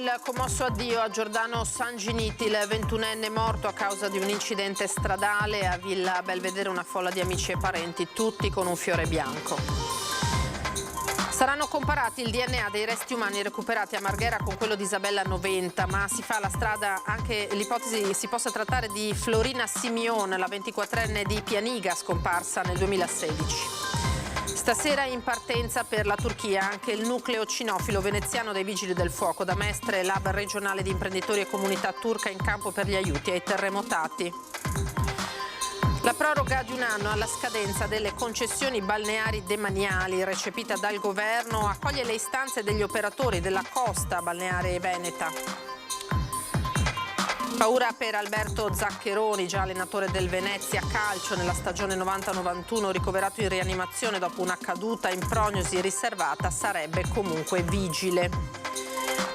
il commosso addio a Giordano Sanginiti, il 21enne morto a causa di un incidente stradale a Villa Belvedere. Una folla di amici e parenti, tutti con un fiore bianco. Saranno comparati il DNA dei resti umani recuperati a Marghera con quello di Isabella 90, ma si fa la strada anche l'ipotesi si possa trattare di Florina Simion, la 24enne di Pianiga, scomparsa nel 2016. Stasera in partenza per la Turchia anche il nucleo cinofilo veneziano dei Vigili del Fuoco. Da Mestre, l'hub regionale di imprenditori e comunità turca in campo per gli aiuti ai terremotati. La proroga di un anno alla scadenza delle concessioni balneari demaniali recepita dal governo accoglie le istanze degli operatori della costa balneare veneta. Paura per Alberto Zaccheroni, già allenatore del Venezia Calcio nella stagione 90-91, ricoverato in rianimazione dopo una caduta in prognosi riservata, sarebbe comunque vigile.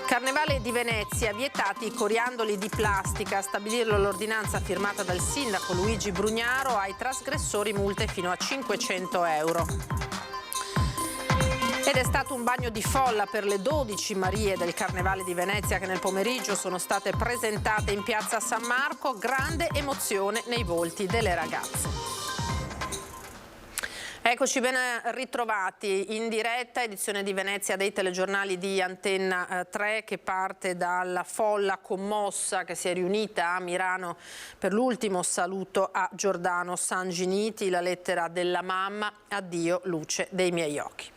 Carnevale di Venezia, vietati i coriandoli di plastica, a stabilirlo l'ordinanza firmata dal sindaco Luigi Brugnaro, ai trasgressori multe fino a 500 euro. Ed è stato un bagno di folla per le 12 Marie del Carnevale di Venezia che nel pomeriggio sono state presentate in piazza San Marco. Grande emozione nei volti delle ragazze. Eccoci ben ritrovati in diretta, edizione di Venezia dei telegiornali di Antenna 3 che parte dalla folla commossa che si è riunita a Milano per l'ultimo saluto a Giordano Sanginiti, la lettera della mamma: addio luce dei miei occhi.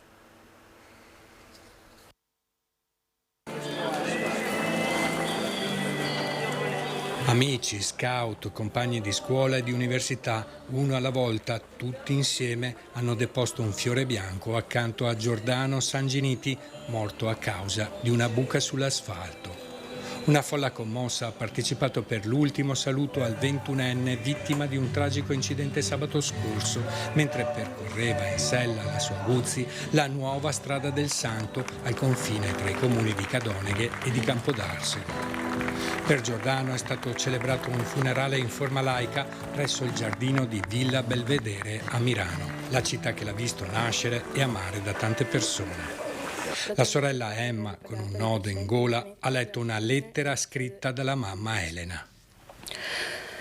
Amici, scout, compagni di scuola e di università, uno alla volta, tutti insieme, hanno deposto un fiore bianco accanto a Giordano Sanginiti, morto a causa di una buca sull'asfalto. Una folla commossa ha partecipato per l'ultimo saluto al 21enne vittima di un tragico incidente sabato scorso, mentre percorreva in sella alla sua Guzzi la nuova strada del Santo al confine tra i comuni di Cadoneghe e di Campodarsego. Per Giordano è stato celebrato un funerale in forma laica presso il giardino di Villa Belvedere a Milano, la città che l'ha visto nascere e amare da tante persone. La sorella Emma, con un nodo in gola, ha letto una lettera scritta dalla mamma Elena.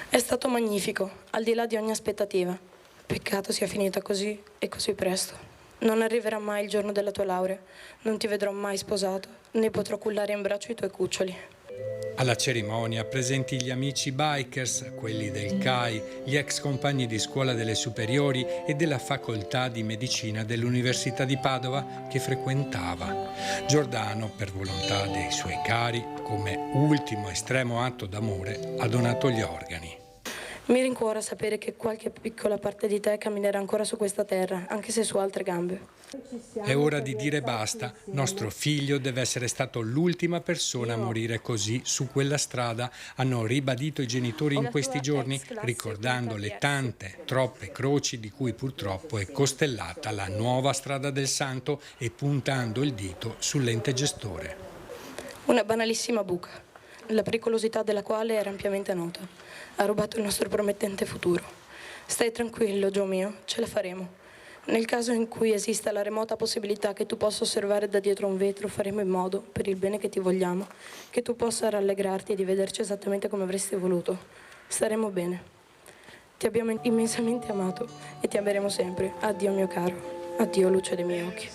È stato magnifico, al di là di ogni aspettativa. Peccato sia finita così e così presto. Non arriverà mai il giorno della tua laurea, non ti vedrò mai sposato, né potrò cullare in braccio i tuoi cuccioli. Alla cerimonia presenti gli amici bikers, quelli del CAI, gli ex compagni di scuola delle superiori e della facoltà di medicina dell'Università di Padova che frequentava. Giordano, per volontà dei suoi cari, come ultimo estremo atto d'amore, ha donato gli organi. Mi rincuora sapere che qualche piccola parte di te camminerà ancora su questa terra, anche se su altre gambe. È ora di dire basta. Nostro figlio deve essere stato l'ultima persona a morire così su quella strada, hanno ribadito i genitori in questi giorni, ricordando le tante, troppe croci di cui purtroppo è costellata la nuova strada del Santo e puntando il dito sull'ente gestore. Una banalissima buca, la pericolosità della quale era ampiamente nota. Ha rubato il nostro promettente futuro. Stai tranquillo, Gio mio, ce la faremo. Nel caso in cui esista la remota possibilità che tu possa osservare da dietro un vetro, faremo in modo, per il bene che ti vogliamo, che tu possa rallegrarti di vederci esattamente come avresti voluto. Staremo bene. Ti abbiamo immensamente amato e ti ameremo sempre. Addio mio caro, addio luce dei miei occhi.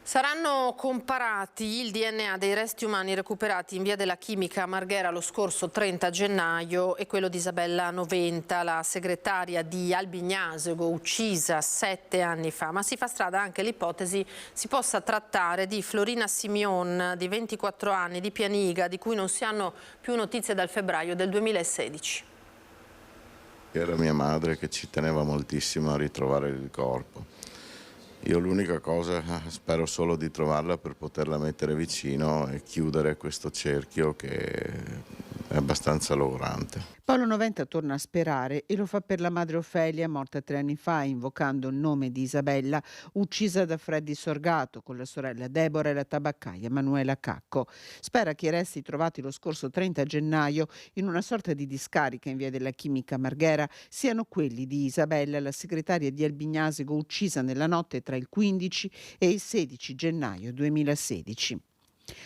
Saranno comparati il DNA dei resti umani recuperati in via della Chimica a Marghera lo scorso 30 gennaio e quello di Isabella 90, la segretaria di Albignasego, uccisa 7 anni fa. Ma si fa strada anche l'ipotesi si possa trattare di Florina Simion, di 24 anni, di Pianiga, di cui non si hanno più notizie dal febbraio del 2016. Era mia madre che ci teneva moltissimo a ritrovare il corpo. Io l'unica cosa, spero solo di trovarla per poterla mettere vicino e chiudere questo cerchio che è abbastanza logorante. Paolo Noventa torna a sperare e lo fa per la madre Ofelia, morta 3 anni fa, invocando il nome di Isabella, uccisa da Freddy Sorgato, con la sorella Deborah e la tabaccaia Manuela Cacco. Spera che i resti trovati lo scorso 30 gennaio in una sorta di discarica in via della Chimica Marghera siano quelli di Isabella, la segretaria di Albignasego, uccisa nella notte tra il 15 e il 16 gennaio 2016.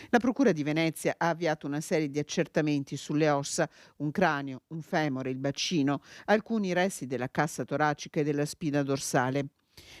La Procura di Venezia ha avviato una serie di accertamenti sulle ossa, un cranio, un femore, il bacino, alcuni resti della cassa toracica e della spina dorsale.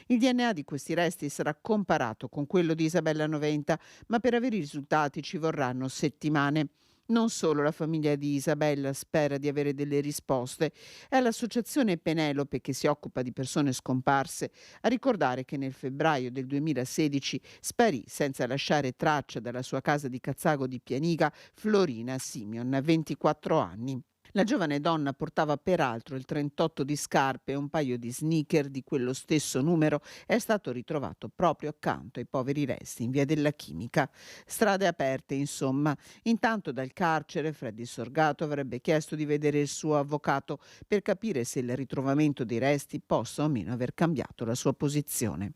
Il DNA di questi resti sarà comparato con quello di Isabella Noventa, ma per avere i risultati ci vorranno settimane. Non solo la famiglia di Isabella spera di avere delle risposte, è l'associazione Penelope, che si occupa di persone scomparse, a ricordare che nel febbraio del 2016 sparì senza lasciare traccia dalla sua casa di Cazzago di Pianiga Florina Simeon, 24 anni. La giovane donna portava peraltro il 38 di scarpe e un paio di sneaker di quello stesso numero. È stato ritrovato proprio accanto ai poveri resti in via della Chimica. Strade aperte, insomma. Intanto dal carcere Freddy Sorgato avrebbe chiesto di vedere il suo avvocato per capire se il ritrovamento dei resti possa o meno aver cambiato la sua posizione.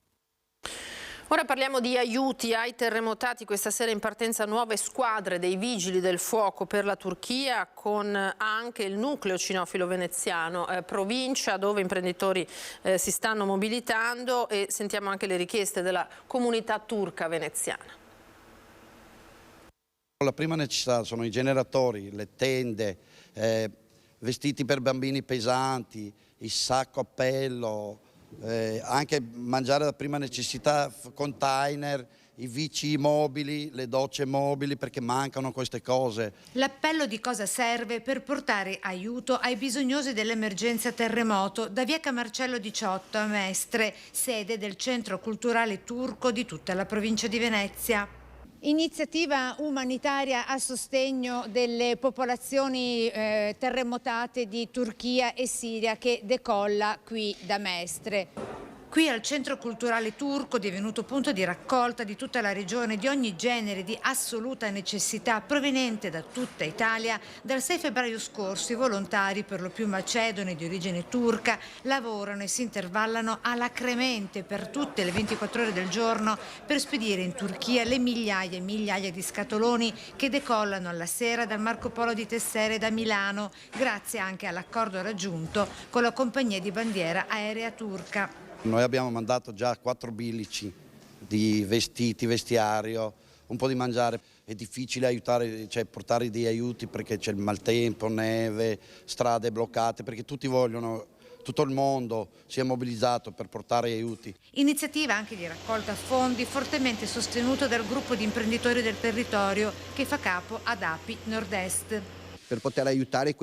Ora parliamo di aiuti ai terremotati. Questa sera in partenza nuove squadre dei Vigili del Fuoco per la Turchia, con anche il nucleo cinofilo veneziano, provincia, dove imprenditori si stanno mobilitando, e sentiamo anche le richieste della comunità turca veneziana. La prima necessità sono i generatori, le tende, vestiti per bambini pesanti, il sacco a pello, anche mangiare da prima necessità, container, i WC mobili, le docce mobili, perché mancano queste cose. L'appello di cosa serve per portare aiuto ai bisognosi dell'emergenza terremoto da via Camarcello 18 a Mestre, sede del Centro Culturale Turco di tutta la provincia di Venezia. Iniziativa umanitaria a sostegno delle popolazioni terremotate di Turchia e Siria, che decolla qui da Mestre. Qui al Centro Culturale Turco, divenuto punto di raccolta di tutta la regione di ogni genere di assoluta necessità proveniente da tutta Italia, dal 6 febbraio scorso i volontari, per lo più macedoni di origine turca, lavorano e si intervallano alacremente per tutte le 24 ore del giorno per spedire in Turchia le migliaia e migliaia di scatoloni che decollano alla sera dal Marco Polo di Tessere da Milano, grazie anche all'accordo raggiunto con la compagnia di bandiera aerea turca. Noi abbiamo mandato già 4 bilici di vestiti, vestiario, un po' di mangiare. È difficile aiutare, cioè portare dei aiuti perché c'è il maltempo, neve, strade bloccate, perché tutti vogliono, tutto il mondo si è mobilizzato per portare aiuti. Iniziativa anche di raccolta fondi fortemente sostenuta dal gruppo di imprenditori del territorio che fa capo ad API Nord-Est. Per poter aiutare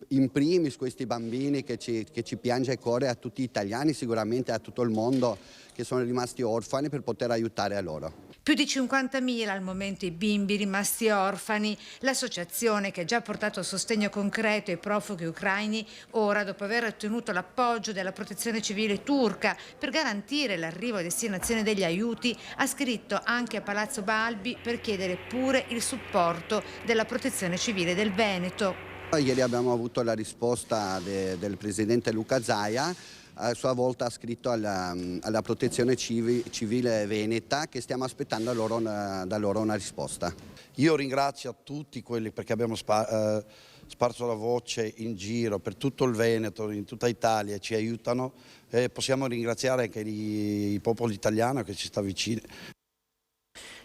in primis questi bambini che ci piange il cuore, a tutti gli italiani, sicuramente a tutto il mondo che sono rimasti orfani, per poter aiutare a loro. Più di 50.000 al momento i bimbi rimasti orfani. L'associazione, che ha già portato sostegno concreto ai profughi ucraini, ora, dopo aver ottenuto l'appoggio della Protezione Civile turca per garantire l'arrivo a destinazione degli aiuti, ha scritto anche a Palazzo Balbi per chiedere pure il supporto della Protezione Civile del Veneto. Ieri abbiamo avuto la risposta del presidente Luca Zaia. A sua volta ha scritto alla Protezione Civile Veneta, che stiamo aspettando da loro una risposta. Io ringrazio a tutti quelli, perché abbiamo sparso la voce in giro per tutto il Veneto, in tutta Italia, ci aiutano, e possiamo ringraziare anche il popolo italiano che ci sta vicino.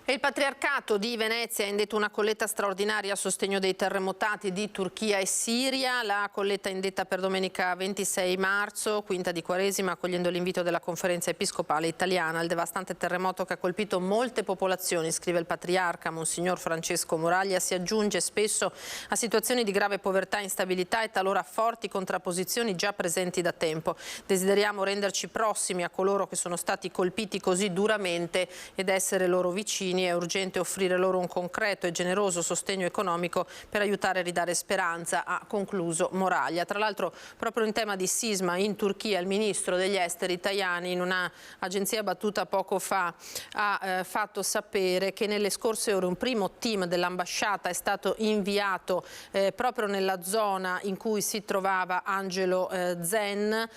E il Patriarcato di Venezia ha indetto una colletta straordinaria a sostegno dei terremotati di Turchia e Siria. La colletta è indetta per domenica 26 marzo, quinta di Quaresima, accogliendo l'invito della Conferenza Episcopale Italiana. Il devastante terremoto che ha colpito molte popolazioni, scrive il Patriarca Monsignor Francesco Moraglia, si aggiunge spesso a situazioni di grave povertà, instabilità e talora forti contrapposizioni già presenti da tempo. Desideriamo renderci prossimi a coloro che sono stati colpiti così duramente ed essere loro vicini, quindi è urgente offrire loro un concreto e generoso sostegno economico per aiutare a ridare speranza, ha concluso Moraglia. Tra l'altro, proprio in tema di sisma in Turchia, il ministro degli esteri Tajani, in un'agenzia battuta poco fa, ha fatto sapere che nelle scorse ore un primo team dell'ambasciata è stato inviato proprio nella zona in cui si trovava Angelo Zen.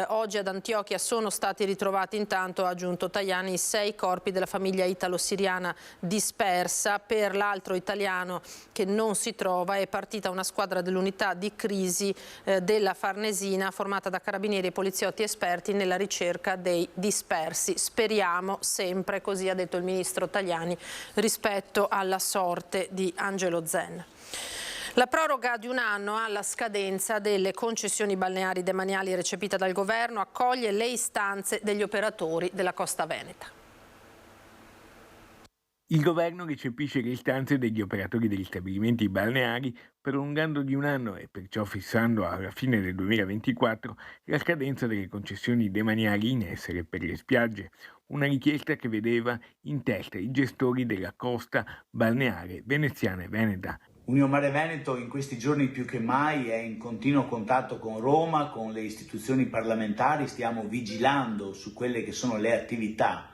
Oggi ad Antiochia sono stati ritrovati, intanto, ha aggiunto Tajani, 6 corpi della famiglia italo-siriana dispersa. Per l'altro italiano che non si trova è partita una squadra dell'unità di crisi della Farnesina formata da carabinieri e poliziotti esperti nella ricerca dei dispersi. Speriamo sempre, così ha detto il ministro Tajani, rispetto alla sorte di Angelo Zen. La proroga di un anno alla scadenza delle concessioni balneari demaniali recepita dal governo accoglie le istanze degli operatori della costa veneta. Il governo recepisce le istanze degli operatori degli stabilimenti balneari, prolungando di un anno e perciò fissando alla fine del 2024 la scadenza delle concessioni demaniali in essere per le spiagge, una richiesta che vedeva in testa i gestori della costa balneare veneziana e veneta. Union Mare Veneto in questi giorni più che mai è in continuo contatto con Roma, con le istituzioni parlamentari, stiamo vigilando su quelle che sono le attività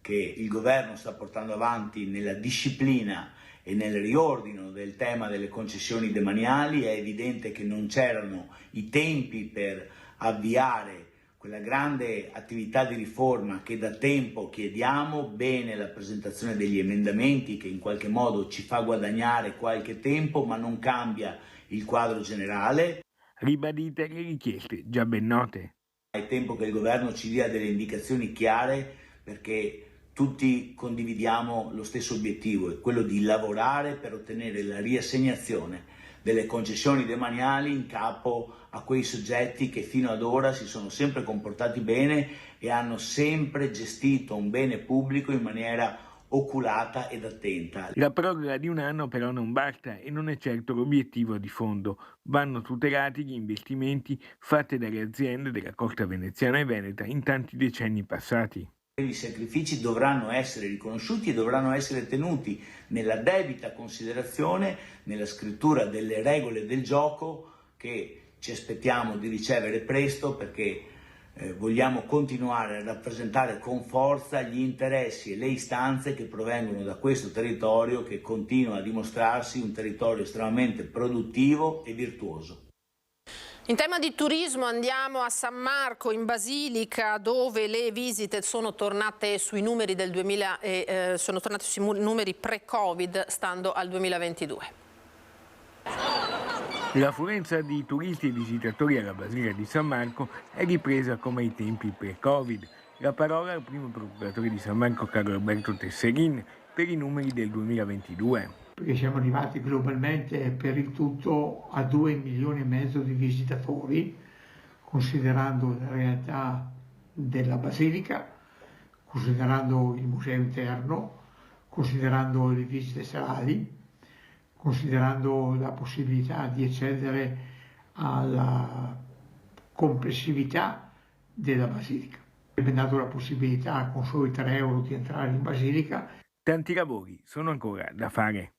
che il governo sta portando avanti nella disciplina e nel riordino del tema delle concessioni demaniali. È evidente che non c'erano i tempi per avviare quella grande attività di riforma che da tempo chiediamo. Bene la presentazione degli emendamenti che in qualche modo ci fa guadagnare qualche tempo, ma non cambia il quadro generale. Ribadite le richieste già ben note. È tempo che il governo ci dia delle indicazioni chiare, perché tutti condividiamo lo stesso obiettivo, è quello di lavorare per ottenere la riassegnazione delle concessioni demaniali in capo a quei soggetti che fino ad ora si sono sempre comportati bene e hanno sempre gestito un bene pubblico in maniera oculata ed attenta. La proroga di un anno però non basta e non è certo l'obiettivo di fondo. Vanno tutelati gli investimenti fatti dalle aziende della costa veneziana e veneta in tanti decenni passati. I sacrifici dovranno essere riconosciuti e dovranno essere tenuti nella debita considerazione, nella scrittura delle regole del gioco che ci aspettiamo di ricevere presto, perché vogliamo continuare a rappresentare con forza gli interessi e le istanze che provengono da questo territorio, che continua a dimostrarsi un territorio estremamente produttivo e virtuoso. In tema di turismo andiamo a San Marco, in Basilica, dove le visite sono tornate sui numeri del sono tornate sui numeri pre-Covid, stando al 2022. L'affluenza di turisti e visitatori alla Basilica di San Marco è ripresa come ai tempi pre-Covid. La parola al primo procuratore di San Marco, Carlo Alberto Tesserin, per i numeri del 2022. Perché siamo arrivati globalmente per il tutto a 2,5 milioni di visitatori, considerando la realtà della Basilica, considerando il museo interno, considerando le visite serali, considerando la possibilità di accedere alla complessività della Basilica. Abbiamo dato la possibilità con soli 3 euro di entrare in Basilica. Tanti lavori sono ancora da fare.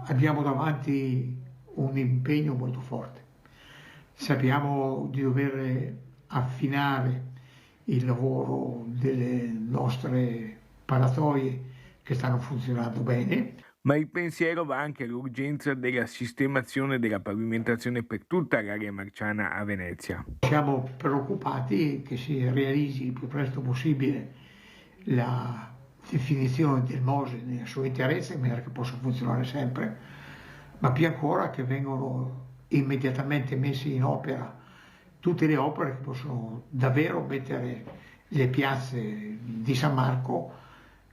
Abbiamo davanti un impegno molto forte. Sappiamo di dover affinare il lavoro delle nostre paratoie che stanno funzionando bene. Ma il pensiero va anche all'urgenza della sistemazione della pavimentazione per tutta l'area marciana a Venezia. Siamo preoccupati che si realizzi il più presto possibile la definizione del Mose nella sua interezza, in maniera che possa funzionare sempre, ma più ancora che vengano immediatamente messe in opera tutte le opere che possono davvero mettere le piazze di San Marco,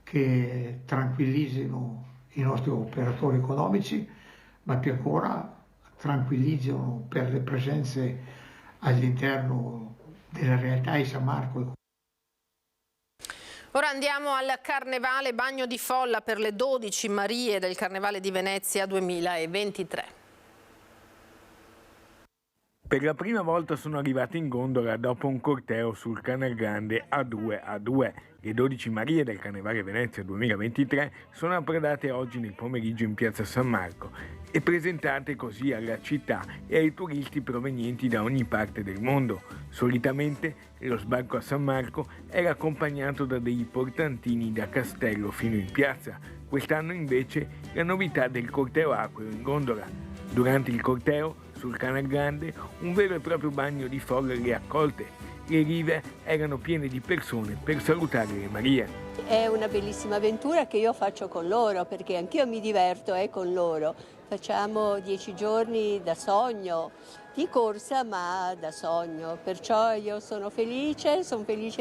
che tranquillizzino i nostri operatori economici, ma più ancora tranquillizzano per le presenze all'interno della realtà di San Marco. Ora andiamo al Carnevale, bagno di folla per le 12 Marie del Carnevale di Venezia 2023. Per la prima volta sono arrivate in gondola dopo un corteo sul Canal Grande a 2. Le 12 Marie del Carnevale Venezia 2023 sono approdate oggi nel pomeriggio in piazza San Marco e presentate così alla città e ai turisti provenienti da ogni parte del mondo. Solitamente lo sbarco a San Marco era accompagnato da dei portantini da castello fino in piazza. Quest'anno invece la novità del corteo acqueo in gondola. Durante il corteo sul Canal Grande un vero e proprio bagno di folle le accolte. Le rive erano piene di persone per salutare le Marie. È una bellissima avventura che io faccio con loro, perché anch'io mi diverto con loro. Facciamo 10 giorni da sogno, di corsa ma da sogno, perciò io sono felice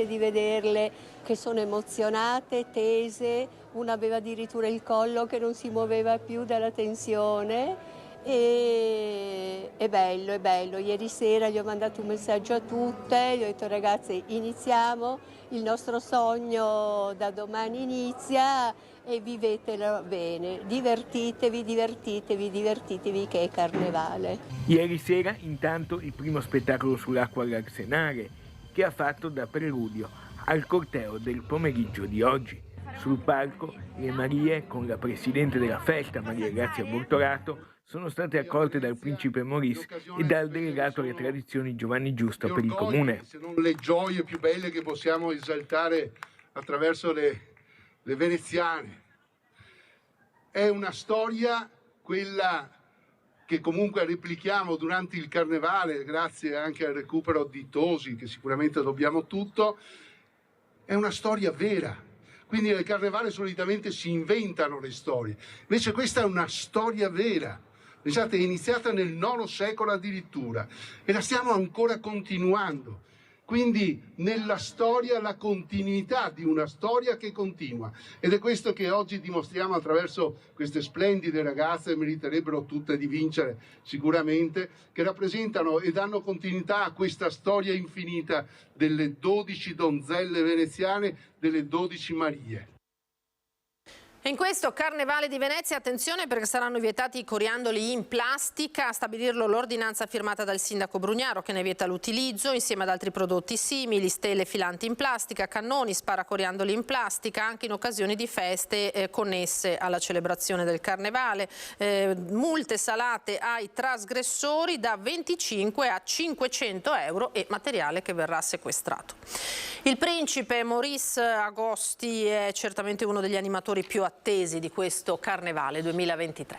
di vederle che sono emozionate, tese, una aveva addirittura il collo che non si muoveva più dalla tensione. E è bello. Ieri sera gli ho mandato un messaggio a tutte, gli ho detto ragazze iniziamo, il nostro sogno da domani inizia e vivetelo bene, divertitevi che è carnevale. Ieri sera intanto il primo spettacolo sull'acqua all'Arsenale che ha fatto da preludio al corteo del pomeriggio di oggi. Sul palco le Marie con la presidente della festa Maria Grazia Bortolato sono state accolte dal principe Maurice e dal delegato alle tradizioni Giovanni Giusto per il comune. Se non le gioie più belle che possiamo esaltare attraverso le veneziane. È una storia, quella che comunque replichiamo durante il carnevale, grazie anche al recupero di Tosi, che sicuramente dobbiamo tutto, è una storia vera. Quindi nel carnevale solitamente si inventano le storie, invece questa è una storia vera. Pensate, è iniziata nel IX secolo addirittura e la stiamo ancora continuando. Quindi nella storia la continuità di una storia che continua. Ed è questo che oggi dimostriamo attraverso queste splendide ragazze, meriterebbero tutte di vincere sicuramente, che rappresentano e danno continuità a questa storia infinita delle 12 donzelle veneziane, delle 12 Marie. In questo Carnevale di Venezia, attenzione perché saranno vietati i coriandoli in plastica, a stabilirlo l'ordinanza firmata dal sindaco Brugnaro che ne vieta l'utilizzo insieme ad altri prodotti simili, stele filanti in plastica, cannoni, sparacoriandoli in plastica anche in occasioni di feste connesse alla celebrazione del Carnevale, multe salate ai trasgressori da 25 a 500 euro e materiale che verrà sequestrato. Il principe Maurice Agosti è certamente uno degli animatori più attesi di questo Carnevale 2023.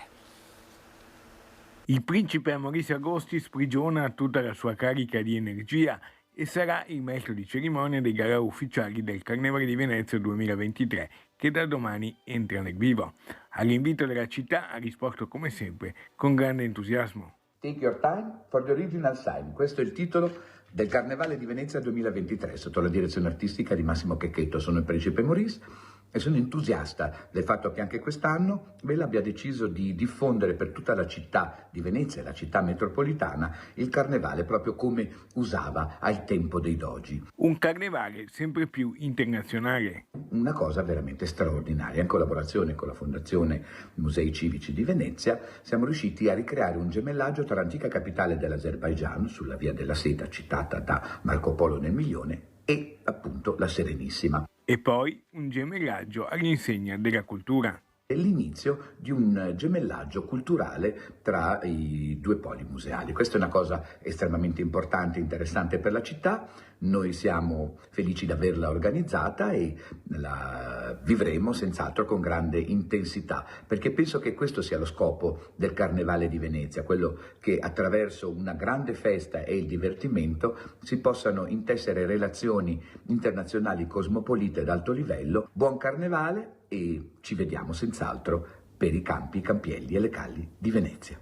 Il principe Maurice Agosti sprigiona tutta la sua carica di energia e sarà il maestro di cerimonia dei gala ufficiali del Carnevale di Venezia 2023 che da domani entra nel vivo. All'invito della città ha risposto come sempre con grande entusiasmo. Take your time for the original sign. Questo è il titolo del Carnevale di Venezia 2023 sotto la direzione artistica di Massimo Checchetto. Sono il principe Maurice e sono entusiasta del fatto che anche quest'anno Bella abbia deciso di diffondere per tutta la città di Venezia, la città metropolitana, il carnevale proprio come usava al tempo dei dogi. Un carnevale sempre più internazionale. Una cosa veramente straordinaria. In collaborazione con la Fondazione Musei Civici di Venezia siamo riusciti a ricreare un gemellaggio tra l'antica capitale dell'Azerbaigian, sulla via della Seta citata da Marco Polo nel Milione, e appunto la Serenissima. E poi un gemellaggio all'insegna della cultura. È l'inizio di un gemellaggio culturale tra i due poli museali. Questa è una cosa estremamente importante e interessante per la città. Noi siamo felici di averla organizzata e la vivremo senz'altro con grande intensità, perché penso che questo sia lo scopo del Carnevale di Venezia, quello che attraverso una grande festa e il divertimento si possano intessere relazioni internazionali cosmopolite d'alto livello. Buon Carnevale e ci vediamo senz'altro per i campi, i campielli e le calli di Venezia.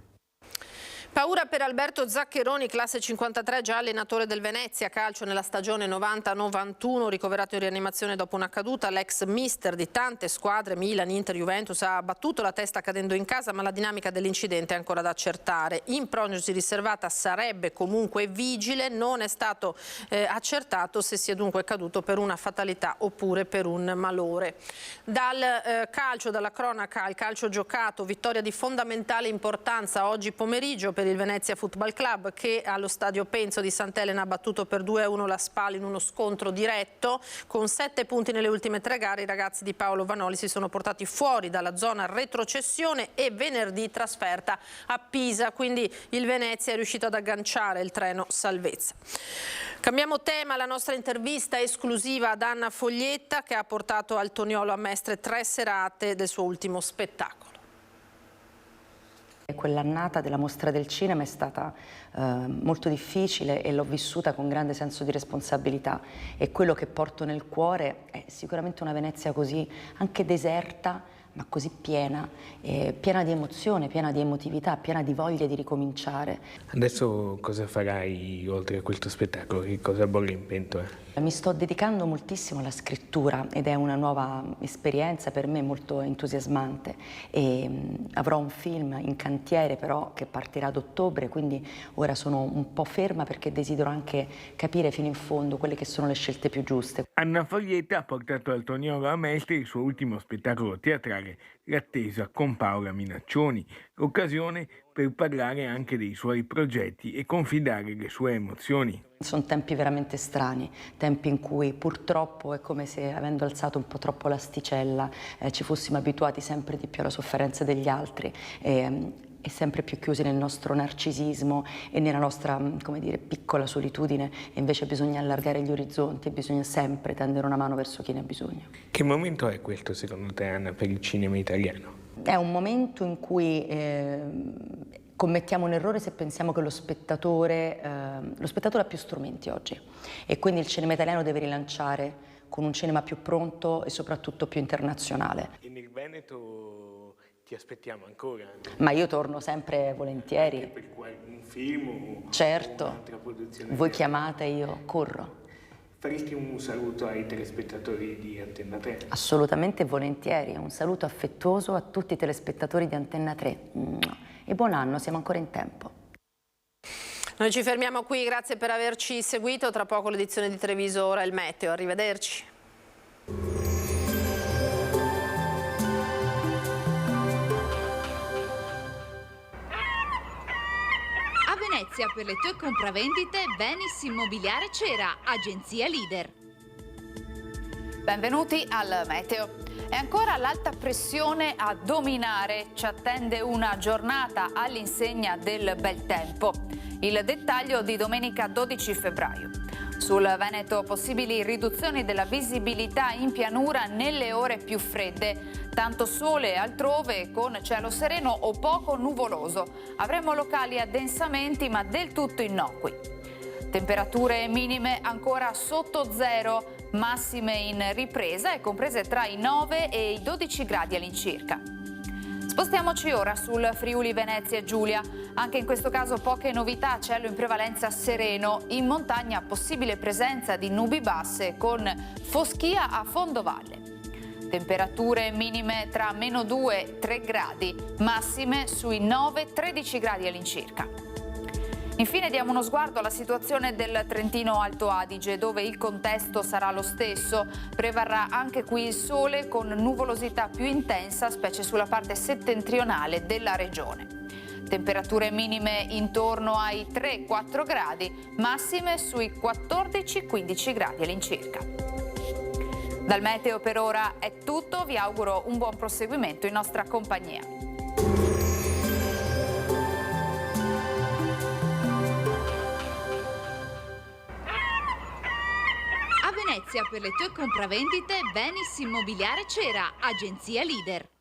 Paura per Alberto Zaccheroni, classe 53, già allenatore del Venezia Calcio nella stagione 90-91, ricoverato in rianimazione dopo una caduta. L'ex mister di tante squadre, Milan, Inter, Juventus, ha battuto la testa cadendo in casa, ma la dinamica dell'incidente è ancora da accertare. In prognosi riservata sarebbe comunque vigile, non è stato accertato se sia dunque caduto per una fatalità oppure per un malore. Dal calcio, dalla cronaca al calcio giocato, vittoria di fondamentale importanza oggi pomeriggio per per il Venezia Football Club, che allo stadio Penzo di Sant'Elena ha battuto per 2-1 la Spal in uno scontro diretto. Con 7 punti nelle ultime 3 gare i ragazzi di Paolo Vanoli si sono portati fuori dalla zona retrocessione e venerdì trasferta a Pisa, quindi il Venezia è riuscito ad agganciare il treno salvezza. Cambiamo tema, la nostra intervista esclusiva ad Anna Foglietta, che ha portato al Toniolo a Mestre 3 serate del suo ultimo spettacolo. Quell'annata della Mostra del Cinema è stata molto difficile e l'ho vissuta con grande senso di responsabilità, e quello che porto nel cuore è sicuramente una Venezia così anche deserta, ma così piena di emozione, piena di emotività, piena di voglia di ricominciare. Adesso cosa farai oltre a questo spettacolo? Che cosa bolle in pentola? Mi sto dedicando moltissimo alla scrittura ed è una nuova esperienza per me molto entusiasmante, e avrò un film in cantiere però che partirà ad ottobre, quindi ora sono un po' ferma perché desidero anche capire fino in fondo quelle che sono le scelte più giuste. Anna Foglietta ha portato al Toniolo a Mestre il suo ultimo spettacolo teatrale, L'attesa, con Paola Minaccioni, l'occasione per parlare anche dei suoi progetti e confidare le sue emozioni. Sono tempi veramente strani, tempi in cui purtroppo è come se, avendo alzato un po' troppo l'asticella, ci fossimo abituati sempre di più alla sofferenza degli altri e sempre più chiusi nel nostro narcisismo e nella nostra, come dire, piccola solitudine. E invece bisogna allargare gli orizzonti e bisogna sempre tendere una mano verso chi ne ha bisogno. Che momento è questo secondo te, Anna, per il cinema italiano? È un momento in cui commettiamo un errore se pensiamo che lo spettatore ha più strumenti oggi, e quindi il cinema italiano deve rilanciare con un cinema più pronto e soprattutto più internazionale. E nel Veneto ti aspettiamo ancora? Ma io torno sempre volentieri. Anche per un film certo. O un'altra produzione? Voi chiamate, io corro. Faresti un saluto ai telespettatori di Antenna 3? Assolutamente volentieri, un saluto affettuoso a tutti i telespettatori di Antenna 3. E buon anno, siamo ancora in tempo. Noi ci fermiamo qui, grazie per averci seguito. Tra poco l'edizione di Treviso, ora il meteo. Arrivederci. A Venezia per le tue compravendite Venis Immobiliare Cera, agenzia leader. Benvenuti al meteo. È ancora l'alta pressione a dominare, ci attende una giornata all'insegna del bel tempo. Il dettaglio di domenica 12 febbraio. Sul Veneto possibili riduzioni della visibilità in pianura nelle ore più fredde. Tanto sole altrove con cielo sereno o poco nuvoloso. Avremo locali addensamenti ma del tutto innocui. Temperature minime ancora sotto zero, massime in ripresa e comprese tra i 9 e i 12 gradi all'incirca. Spostiamoci ora sul Friuli Venezia Giulia. Anche in questo caso poche novità, cielo in prevalenza sereno. In montagna possibile presenza di nubi basse con foschia a fondovalle. Temperature minime tra -2 e 3 gradi, massime sui 9-13 gradi all'incirca. Infine diamo uno sguardo alla situazione del Trentino Alto Adige, dove il contesto sarà lo stesso. Prevarrà anche qui il sole con nuvolosità più intensa, specie sulla parte settentrionale della regione. Temperature minime intorno ai 3-4 gradi, massime sui 14-15 gradi all'incirca. Dal meteo per ora è tutto, vi auguro un buon proseguimento in nostra compagnia. A Venezia per le tue compravendite Venis Immobiliare Cera, agenzia leader.